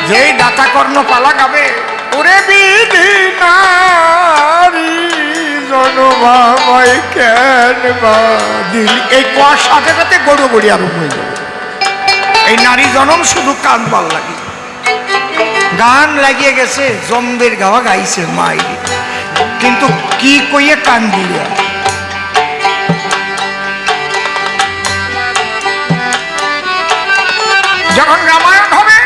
যেই দাতা কর্ণ পালা গাবে, ওরে বিধি নারী জনমায় কেন বা দিল, এই কোয়ার সাথে সাথে গড়ো গড়ি আরম্ভ হয়ে যাবে। এই নারী জনম শুধু কান পাল লাগে, গান লাগিয়ে গেছে, জম্বের গাওয়া গাইছে মাই, কিন্তু কি কইয়ে কান দিয়ে। যখন রামায়ণ হবে,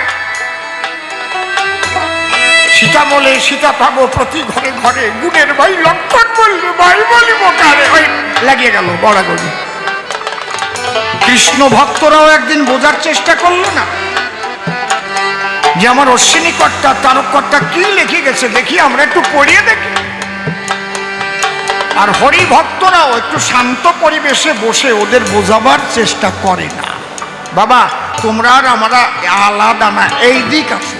সীতা বলে সীতা পাবো প্রতি ঘরে ঘরে, গুণের ভাই লক্ষণ বললে ভাই বলিব কারে, ওই লাগিয়ে গেল বড়াগড়ি। কৃষ্ণ ভক্তরাও একদিন বোঝার চেষ্টা করলো না যে আমার অশ্বিনী কর্তা তারক কর্তা কি লিখে গেছে, দেখি আমরা একটু পড়িয়ে দেখি। আর হরি ভক্তরাও একটু শান্ত পরিবেশে বসে ওদের বোঝাবার চেষ্টা করে না। বাবা তোমরা আর আমরা আলাদা না, এই দিক আছে।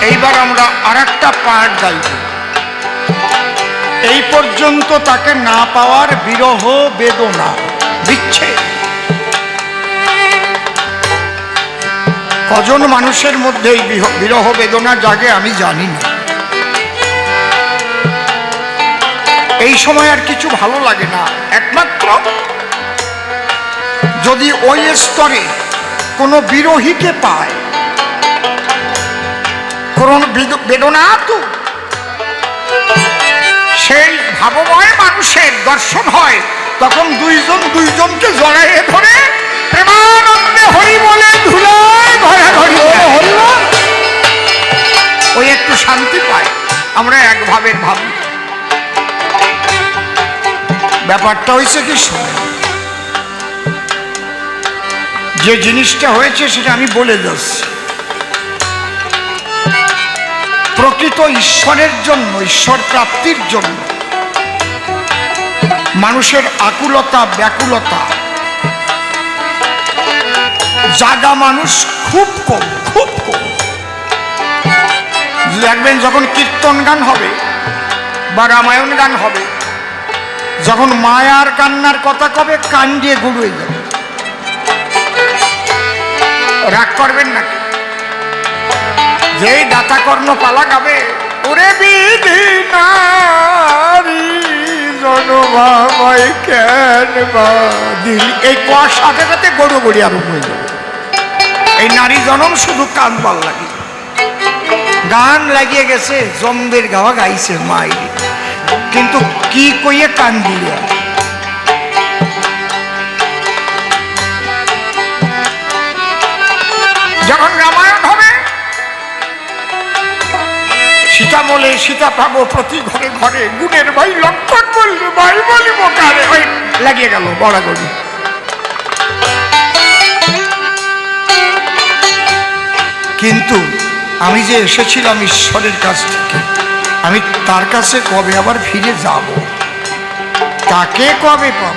এইবার আমরা আর একটা পার্ট গাইব। এই পর্যন্ত তাকে না পাওয়ার বিরহ বেদনা বিচ্ছেদ, কজন মানুষের মধ্যে এই বিরহ বেদনা জাগে আমি জানি না। এই সময় আর কিছু ভালো লাগে না, একমাত্র যদি ওই স্তরে কোনো বিরহীকে পায়, কোন বেদনা তো সেই ভাবময় মানুষের দর্শন হয়, তখন দুইজন দুইজনকে জড়াইয়ে ধরে প্রেমানন্দে হরি বলে ধুলায় ঘরে ঘরে ওই একটু শান্তি পায়। আমরা এক ভাবের ভাবি, ব্যাপারটা হয়েছে কি শোনেন, যে জিনিসটা হয়েছে সেটা আমি বলে যাচ্ছি। প্রকৃত ঈশ্বরের জন্য, ঈশ্বর প্রাপ্তির জন্য মানুষের আকুলতা ব্যাকুলতা জাগা মানুষ খুব কম, খুব কম। দেখবেন যখন কীর্তন গান হবে বা রামায়ণ গান হবে, যখন মায়ার কান্নার কথা কবে কান দিয়ে গুড়িয়ে যাবে। রাগ করবেন নাকি? যেই দাতা কর্ণ পালা গাবে, ওরে বিধি নারী জনমায় কেন বা দিল, এই কোয়ার সাথে সাথে গড়ো গড়ি আরম্ভ হয়ে যাবে। এই নারী জনম শুধু কান পাল লাগে, গান লাগিয়ে গেছে, জম্বের গাওয়া গাইছে মাই, কিন্তু কি কইয়ে কান দিয়ে। যখন রামায়ণ হবে, সীতা বলে সীতা পাবো প্রতি ঘরে ঘরে, গুণের ভাই লক্ষণ বললে ভাই বলিব কারে, ওই লাগিয়ে গেল বড়াগড়ি। কিন্তু আমি যে এসেছিলাম ঈশ্বরের কাছ থেকে, আমি তার কাছে কবে আবার ফিরে যাব, তাকে কবে পাব,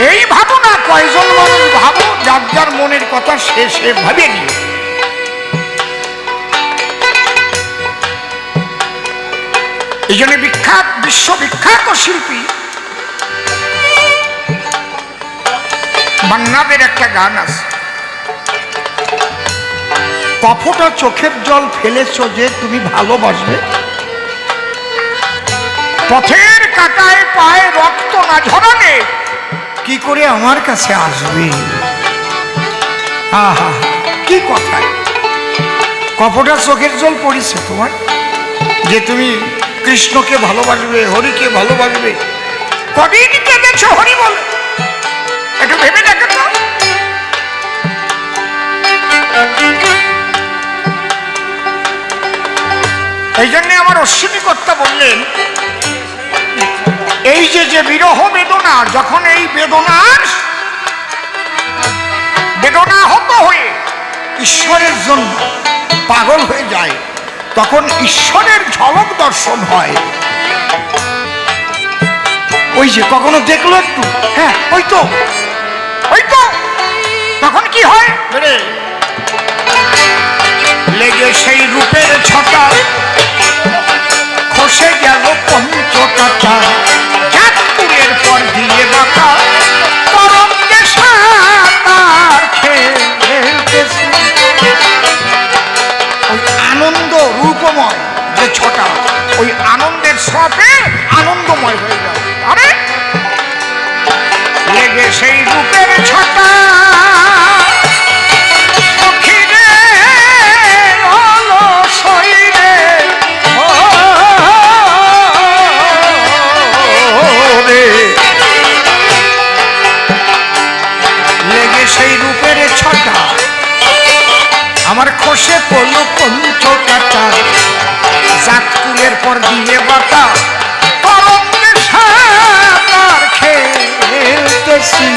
এই ভাবো না। কয়জন মানুষ ভাবো, যার যার মনের কথা সে ভাবে নিয়ে। এই জন্য বিখ্যাত, বিশ্ববিখ্যাত শিল্পী বাংলাদের একটা গান আছে, কফটা চোখের জল ফেলেছ যে তুমি ভালোবাসবে, পথের কাটায় পায়ে রক্ত না ঝরালে কি করে আমার কাছে আসবে। আহা কি কথা, কফটা চোখের জল পড়েছে তোমার, যে তুমি কৃষ্ণকে ভালোবাসবে, হরিকে ভালোবাসবে। কদিন কেঁদেছ হরি বলে, একটু ভেবে দেখো তো। এই জন্য আমার অশ্বিনী কর্তা বললেন, এই যে বিরহ বেদনা, যখন এই বেদনাহত হয়ে ঈশ্বরের জন্য পাগল হয়ে যায়, তখন ঈশ্বরের ঝলক দর্শন হয়। ওই যে কখনো দেখলো একটু, হ্যাঁ ওই তো তখন কি হয়, লেগে সেই রূপের ছটা খসে গেল পঞ্চকাটা, চাঁদপুরের পর দিয়ে বাঁকা তরঙ্গে সাঁতার খেলতেছে। ওই আনন্দের স্রোতে আনন্দময় হয়ে যায়। আরে লেগে সেই রূপের ছটা আমার খসে পড়লো পঞ্চকাটা জাতকুলের পর দিয়ে বাতা তরঙ্গে সাঁতার খেলতেছি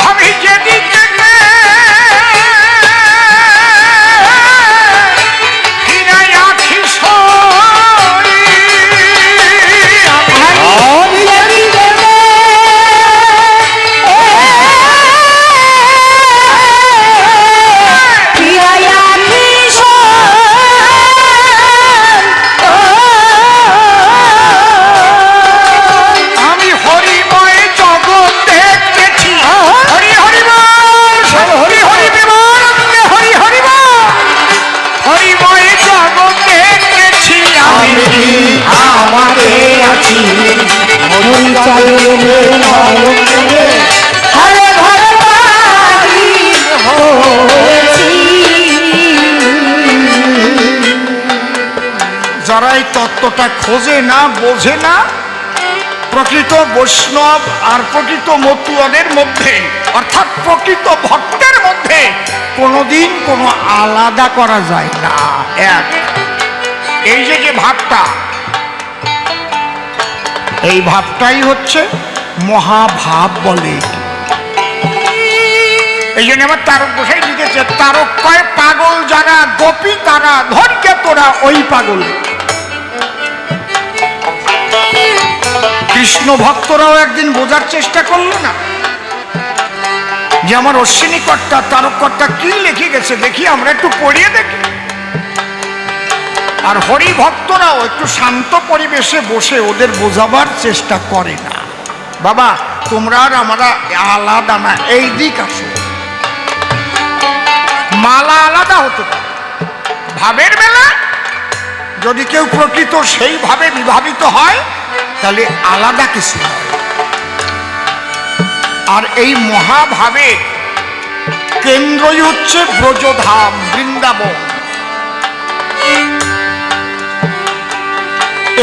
আমি যেদিকে ফিরাই আখি সরি যারা এই তত্ত্বটা খোঁজে না, বোঝে না, প্রকৃত বৈষ্ণব আর প্রকৃত মতুয়াদের মধ্যে অর্থাৎ প্রকৃত ভক্তের মধ্যে কোনোদিন কোনো আলাদা করা যায় না। এক এই যে ভাবটা, এই ভাবটাই হচ্ছে মহাভাব বলে। এই জন্য আমার তারক গোসাই লিখেছে, তারক কয় পাগল যারা গোপী তারা ধনকে তোরা ওই পাগল। কৃষ্ণ ভক্তরাও একদিন বোঝার চেষ্টা করলো না যে আমার অশ্বিনী কর্তা তারক কর্তা কি লিখে গেছে, দেখি আমরা একটু পড়িয়ে দেখি। আর হরি ভক্তরাও একটু শান্ত পরিবেশে বসে ওদের বোঝাবার চেষ্টা করে না। বাবা তোমরা আর আমরা আলাদা না, এই দিক আসো। মালা আলাদা হতে পারে, ভাবের বেলা যদি কেউ প্রকৃত সেইভাবে বিভাবিত হয় তাহলে আলাদা কিছু হয়। আর এই মহাভাবে কেন্দ্রই হচ্ছে ব্রজধাম বৃন্দাবন।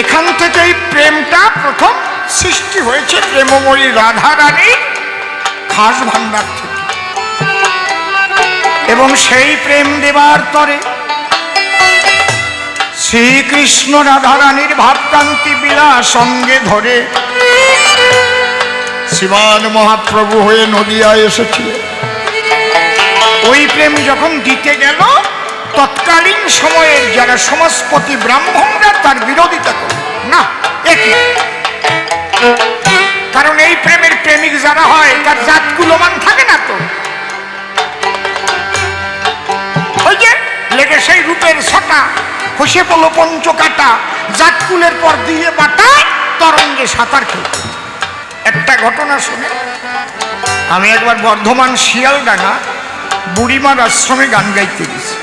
এখান থেকেই প্রেমটা প্রথম সৃষ্টি হয়েছে, প্রেমময়ী রাধা রানীর খাস ভান্ডার থেকে। এবং সেই প্রেম দেবার তরে শ্রীকৃষ্ণ রাধা রানীর ভাবকান্তি বিলাস সঙ্গে ধরে শ্রীমান মহাপ্রভু হয়ে নদিয়ায় এসেছিল। ওই প্রেম যখন দিতে গেল তৎকালীন সময়ের যারা সমাজপতি ব্রাহ্মণরা তার বিরোধিতা করল না, কারণ এই প্রেমের প্রেমিক যারা হয় তার জাত কুলমান থাকে না। তো ওই যে লেগে সেই রূপের ছটা খসে পড়লো পঞ্চকাটা জাতকুলের পর দিয়ে বাটা তরঙ্গে সাঁতার খেলতে। একটা ঘটনা শুনে, আমি একবার বর্ধমান শিয়ালডাঙ্গা বুড়িমার আশ্রমে গান গাইতে গেছি।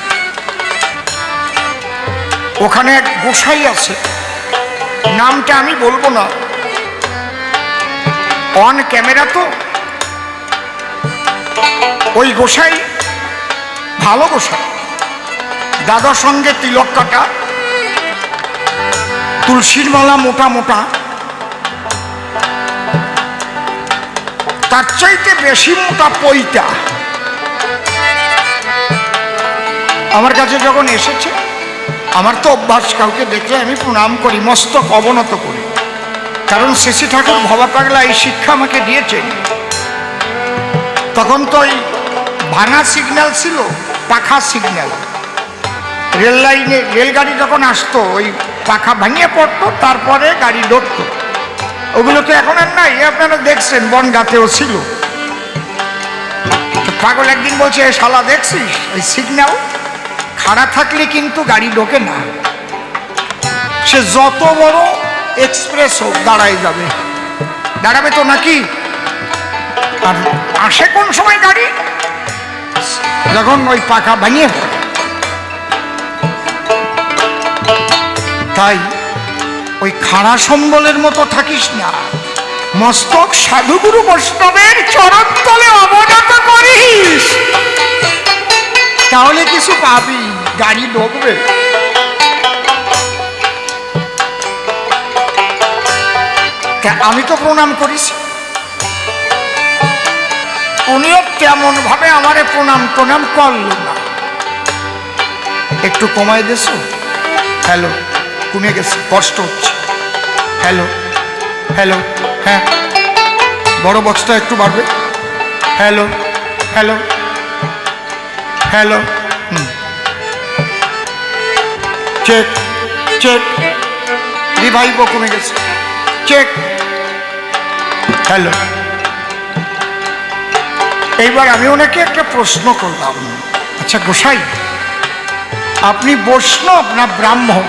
ওখানে এক গোসাই আছে, নামটা আমি বলবো না, অন ক্যামেরা তো। ওই গোসাই ভালো গোসাই, দাদার সঙ্গে তিলক কাটা, তুলসীর মালা মোটা মোটা, তার চাইতে বেশি মোটা পইটা। আমার কাছে যখন এসেছে, আমার তো অভ্যাস কাউকে দেখলে আমি প্রণাম করি, মস্তক অবনত করি, কারণ শ্রী ঠাকুর ভবা পাগলা এই শিক্ষা আমাকে দিয়েছেন। তখন তো ওই ভাঙা সিগন্যাল ছিল, পাখা সিগন্যাল। রেল লাইনে রেলগাড়ি যখন আসতো ওই পাখা ভাঙিয়ে পড়তো, তারপরে গাড়ি দৌড়তো। ওগুলো তো এখন আর নাই, আপনারা দেখছেন বনগাঁতেও ছিল। পাগল একদিন বলছে, শালা দেখছিস ওই সিগন্যাল খাড়া থাকলে কিন্তু গাড়ি ঢোকে না, সে যত বড় এক্সপ্রেস হোক দাঁড়াই যাবে, দাঁড়াবে তো নাকি। আর আসে কোন সময় গাড়ি, যখন ওই পাখা ভাঙিয়ে পড়ে। তাই ওই খাড়া সম্বলের মতো থাকিস না, মস্তক সাধুগুরু বৈষ্ণবের চরণ তলে অবনত করিস, তাহলে কিছু পাবি, গাড়ি ঢুকবে। আমি তো প্রণাম করিস, উনিও তেমন ভাবে আমারে প্রণাম করল না। একটু কমাই দেছ? হ্যালো, কমে গেছে, কষ্ট হচ্ছে। হ্যালো হ্যালো, হ্যাঁ বড় বক্সটা একটু বাড়বে। Hello hello hello, check check, রিভাইভও কমে গেছে, চেক। হ্যালো। এইবার আমি ওনাকে একটা প্রশ্ন করলাম, আচ্ছা গোসাই, আপনি বৈষ্ণব না ব্রাহ্মণ?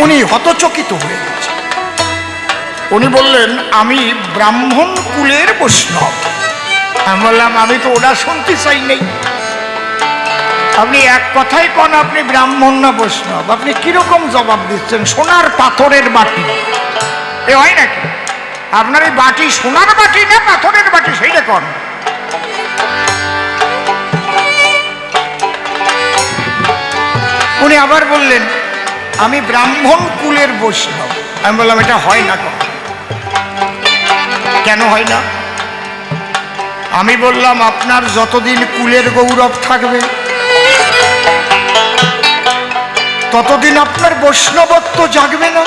উনি হতচকিত হয়ে গেছে। উনি বললেন, আমি ব্রাহ্মণ কুলের বৈষ্ণব। আমি বললাম, আমি তো ওটা শুনতে চাই নাই। আপনি এক কথাই কোন আপনি ব্রাহ্মণ না বৈষ্ণব? আপনি কিরকম জবাব দিচ্ছেন? সোনার পাথরের বাটি এ হয় নাকি? আপনার এই বাটি সোনার বাটি না পাথরের বাটি, সেইটা কোন? উনি আবার বললেন, আমি ব্রাহ্মণ কুলের বৈষ্ণব। আমি বললাম, এটা হয় না। কেন হয় না? আমি বললাম, আপনার যতদিন কুলের গৌরব থাকবে ততদিন আপনার বৈষ্ণবত্ব জাগবে না।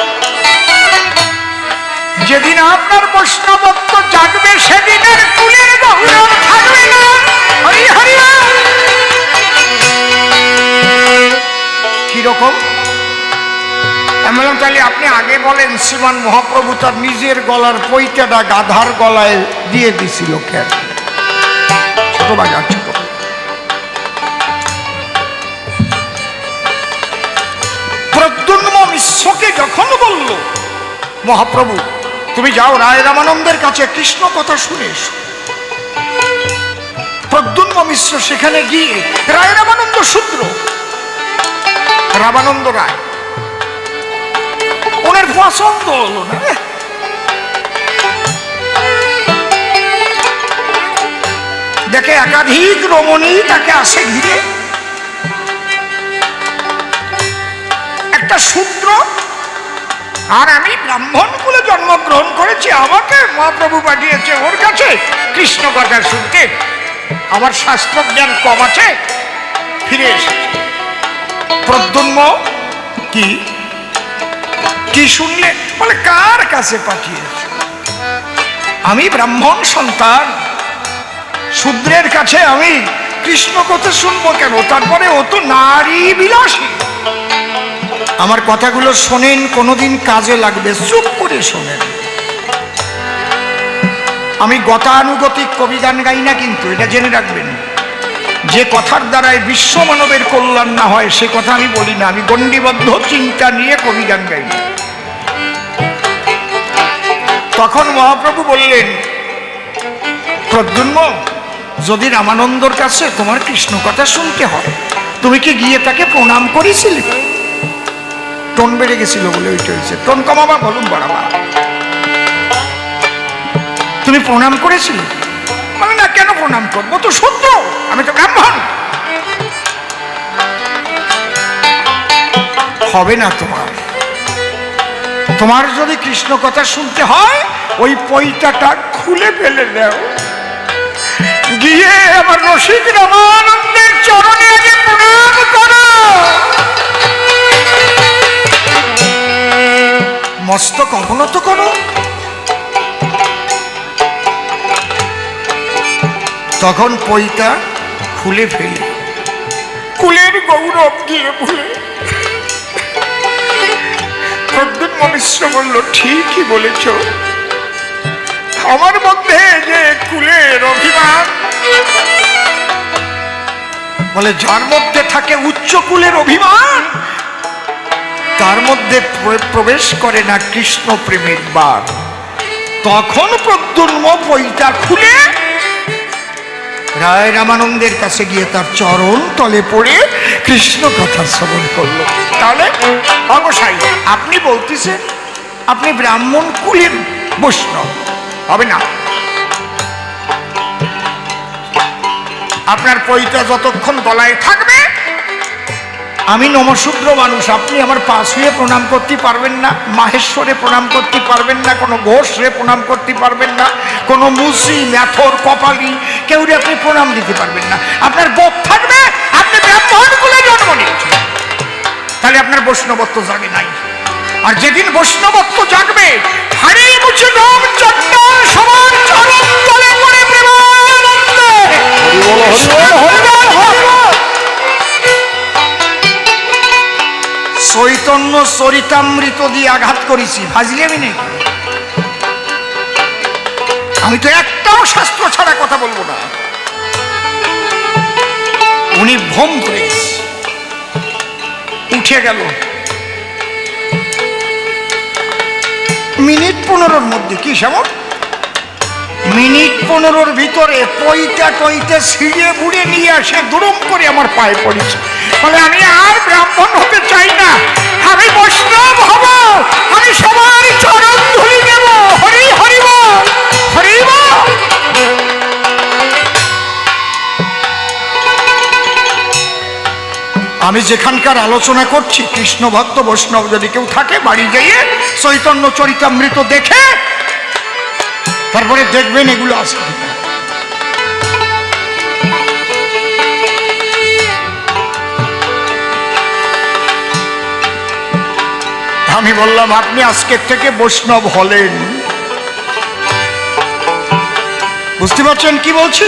যেদিন আপনার বৈষ্ণবত্ব জাগবে সেদিন আর কুলের গৌরব থাকবে না। হরি হরি। কিরকম? আমি বললাম, তাহলে আপনি আগে বলেন, শ্রীমান মহাপ্রভু তার নিজের গলার পৈতাটা গাধার গলায় দিয়ে দিছিল কেন? ছোট বাজার, ছোট। প্রদ্যুম্ন মিশ্রকে যখন বলল, মহাপ্রভু তুমি যাও রায় রামানন্দের কাছে কৃষ্ণ কথা শুনে এসো, প্রদ্যুম্ন মিশ্র সেখানে গিয়ে, রায় রামানন্দ শূদ্র, রামানন্দ রায়, ওনার পছন্দ হলো না। দেখে একাধিক রমণী তাকে আসে ঘিরে, একটা শূদ্র, আর আমি ব্রাহ্মণ কুলে জন্মগ্রহণ করেছি, আমাকে মহাপ্রভু পাঠিয়েছে ওর কাছে কৃষ্ণ কথা শুনতে, আমার শাস্ত্র জ্ঞান কম আছে, ফিরে এসেছে। প্রদ্যুম্ন কি কি শুনলে? বলে, কার কাছে পাঠিয়েছে? আমি ব্রাহ্মণ সন্তান, শূদ্রের কাছে আমি কৃষ্ণ কথা শুনবো কেন? তারপরে ও তো নারী বিলাসী। আমার কথাগুলো শোনেন, কোনোদিন কাজে লাগবে, চুপ করে শোনেন। আমি গতানুগতিক কবি গান গাই না, কিন্তু এটা জেনে রাখবেন, যে কথার দ্বারাই বিশ্ব মানবের কল্যাণ না হয় সে কথা আমি বলি না। আমি গণ্ডিবদ্ধ চিন্তা নিয়ে কবি গান গাই না। তখন মহাপ্রভু বললেন, প্রদ্যুম্ন, যদি রামানন্দর কাছে তোমার কৃষ্ণ কথা শুনতে হয়, তুমি কি গিয়ে তাকে প্রণাম করেছিলে? টোন বেড়ে গেছিল বলে ওইটা হয়েছে। টোন কমাবা, বলুন বাড়াবা। তুমি প্রণাম করেছিলে? মানে না, কেন প্রণাম করবো? তো সত্য, আমি তো ব্রাহ্মণ। হবে না তোমার। তোমার যদি কৃষ্ণ কথা শুনতে হয়, ওই পৈতাটা খুলে ফেলে দাও, গিয়ে আমার রসিক রামানন্দের চরণে আগে প্রণাম করো, মস্তক অবনত করো। তখন পৈতা খুলে ফেলে কুলের গৌরব গিয়ে ভুলে। প্রদ্যুম্ন মিশ্র বলল, ঠিকই বলেছ, আমার মধ্যে যে কুলের অভিমান, বলে যার মধ্যে থাকে উচ্চ কুলের অভিমান, তার মধ্যে প্রবেশ করে না কৃষ্ণ প্রেমের বাদ। তখন প্রদ্যুম্ন পৈতা খুলে রায় রামানন্দের কাছে গিয়ে তার চরণ তলে পড়ে কৃষ্ণ কথা শ্রবণ করলো। তাহলে অবশ্যই আপনি বলতেছেন আপনি ব্রাহ্মণ কুলের বৈষ্ণব হবে না? আপনার পৈতা যতক্ষণ গলায় থাকবে, আমি নমশূদ্র মানুষ, আপনি আমার পা ছুঁয়ে প্রণাম করতে পারবেন না, মাহেশ্বরে প্রণাম করতে পারবেন না, কোনো ঘোষরে প্রণাম করতে পারবেন না, কোনো মুসি ম্যাথর কপালি কেউরে আপনি প্রণাম দিতে পারবেন না। আপনার বোধ থাকবে আপনি ব্রাহ্মণ কুলে জন্ম নিয়েছেন, তাহলে আপনার বৈষ্ণবত্ব জাগে নাই। আর যেদিন বৈষ্ণবত্ব জাগবে, হারি মুছে নাম চন্ডাল সবার চরণ তলে পড়ে প্রেমানন্দে চৈতন্য চরিতামৃত দিয়ে আঘাত করেছি, ভাজলি আমি নেই। আমি তো একটাও শাস্ত্র ছাড়া কথা বলবো না। উনি ভোম করে উঠে গেল। মিনিট 15-র মধ্যে, কি সেমন মিনিট 15-র ভিতরে পইটা টইতে ছিঁড়ে বুড়ে নিয়ে আসে দুরুম করে আমার পায়ে পড়েছে। বলে আমি আর ব্রাহ্মণ হতে চাই না, আমি বৈষ্ণব হব, আমি সবার চরণ ধুলি দেব। হরি হরি বল, হরি বল। আমি যেখানকার আলোচনা করছি, কৃষ্ণ ভক্ত বৈষ্ণব যদি কেউ থাকে, বাড়ি গিয়ে চৈতন্য চরিতামৃত দেখে তারপরে দেখবেন এগুলো আছে। আমি বললাম আপনি আজকের থেকে বৈষ্ণব হলেন। বুঝতে পারছেন কি বলছি?